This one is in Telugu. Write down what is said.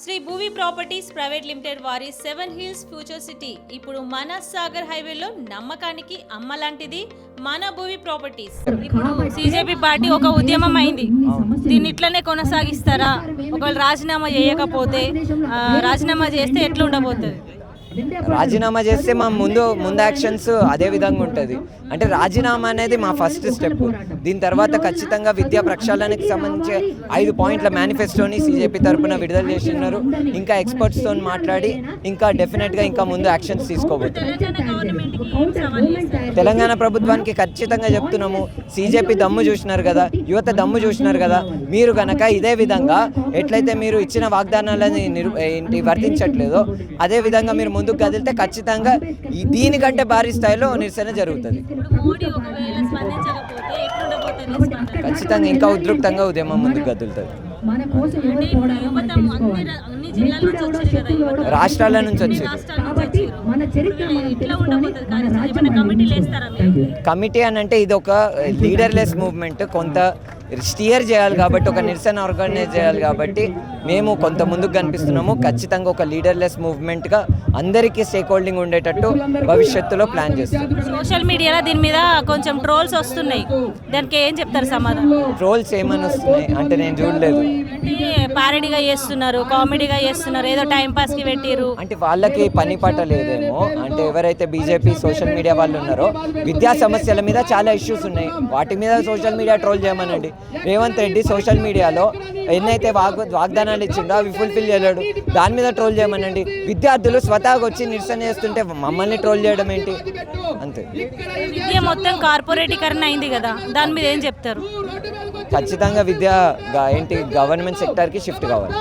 Shri Bhuvi Properties Private Limited వారి 7 హిల్స్ ఫ్యూచర్ సిటీ ఇప్పుడు మన సాగర్ హైవేలో నమ్మకానికి అమ్మ లాంటిది మన భూవి ప్రాపర్టీస్. ఇప్పుడు సిజేపీ పార్టీ ఒక ఉద్యమం అయింది, దీన్ని ఇట్లనే కొనసాగిస్తారా? ఒకవేళ రాజీనామా చేయకపోతే రాజీనామా చేస్తే ఎట్లా ఉండబోతుంది? రాజీనామా చేస్తే మా ముందు యాక్షన్స్ అదే విధంగా ఉంటుంది. అంటే రాజీనామా అనేది మా ఫస్ట్ స్టెప్. దీని తర్వాత ఖచ్చితంగా విద్యా ప్రక్షాళనకి సంబంధించి 5 పాయింట్ల మేనిఫెస్టోని సిజేపీ తరఫున విడుదల చేస్తున్నారు. ఇంకా ఎక్స్పర్ట్స్తో మాట్లాడి ఇంకా డెఫినెట్గా ఇంకా ముందు యాక్షన్స్ తీసుకోబోతున్నారు. తెలంగాణ ప్రభుత్వానికి ఖచ్చితంగా చెప్తున్నాము, సిజేపీ దమ్ము చూసినారు కదా, యువత దమ్ము చూసినారు కదా, మీరు కనుక ఇదే విధంగా ఎట్లయితే మీరు ఇచ్చిన వాగ్దానాలని వర్తించట్లేదో అదే విధంగా మీరు ముందుకు కదిలితే ఖచ్చితంగా దీనికంటే భారీ స్థాయిలో నిరసన జరుగుతుంది. ఖచ్చితంగా ఇంకా ఉధృతంగా ఉద్యమం ముందుకు కదులుతుంది. రాష్ట్రాల నుంచి వచ్చారు. కమిటీ అని అంటే ఇది ఒక లీడర్లెస్ మూవ్మెంట్, కొంత స్టియర్ చేయాలి కాబట్టి, ఒక నిరసన ఆర్గనైజ్ చేయాలి కాబట్టి మేము కొంత ముందుకు కనిపిస్తున్నాము. ఖచ్చితంగా ఒక లీడర్లెస్ మూవ్మెంట్గా అందరికీ స్టేక్ హోల్డింగ్ ఉండేటట్టు భవిష్యత్తులో ప్లాన్ చేస్తాం. సోషల్ మీడియాలో దీని మీద కొంచెం ట్రోల్స్ వస్తున్నాయి, దానికి ఏం చెప్తారు సమాధానం? ట్రోల్స్ ఏమని వస్తున్నాయి అంటే నేను చూడలేదు. పారడీగా చేస్తున్నారు, కామెడీగా చేస్తున్నారు, ఏదో టైం పాస్ కి పెట్టిరు అంటే వాళ్ళకి పని పాట లేదేమో. అంటే ఎవరైతే బీజేపీ సోషల్ మీడియా వాళ్ళు ఉన్నారో విద్యా సమస్యల మీద చాలా ఇష్యూస్ ఉన్నాయి, వాటి మీద సోషల్ మీడియా ట్రోల్ చేయమనండి. రేవంత్ రెడ్డి సోషల్ మీడియాలో ఎన్నైతే వాగ్దానాలు ఇచ్చిండో అవి ఫుల్ఫిల్ చేయలేడు, దాని మీద ట్రోల్ చేయమనండి. విద్యార్థులు స్వతహాగా వచ్చి నిరసన చేస్తుంటే మమ్మల్ని ట్రోల్ చేయడం ఏంటి? అంతే. విద్య మొత్తం కార్పొరేటీకరణ అయింది కదా, దాని మీద ఏం చెప్తారు? ఖచ్చితంగా విద్య గవర్నమెంట్ సెక్టార్కి షిఫ్ట్ కావాలి.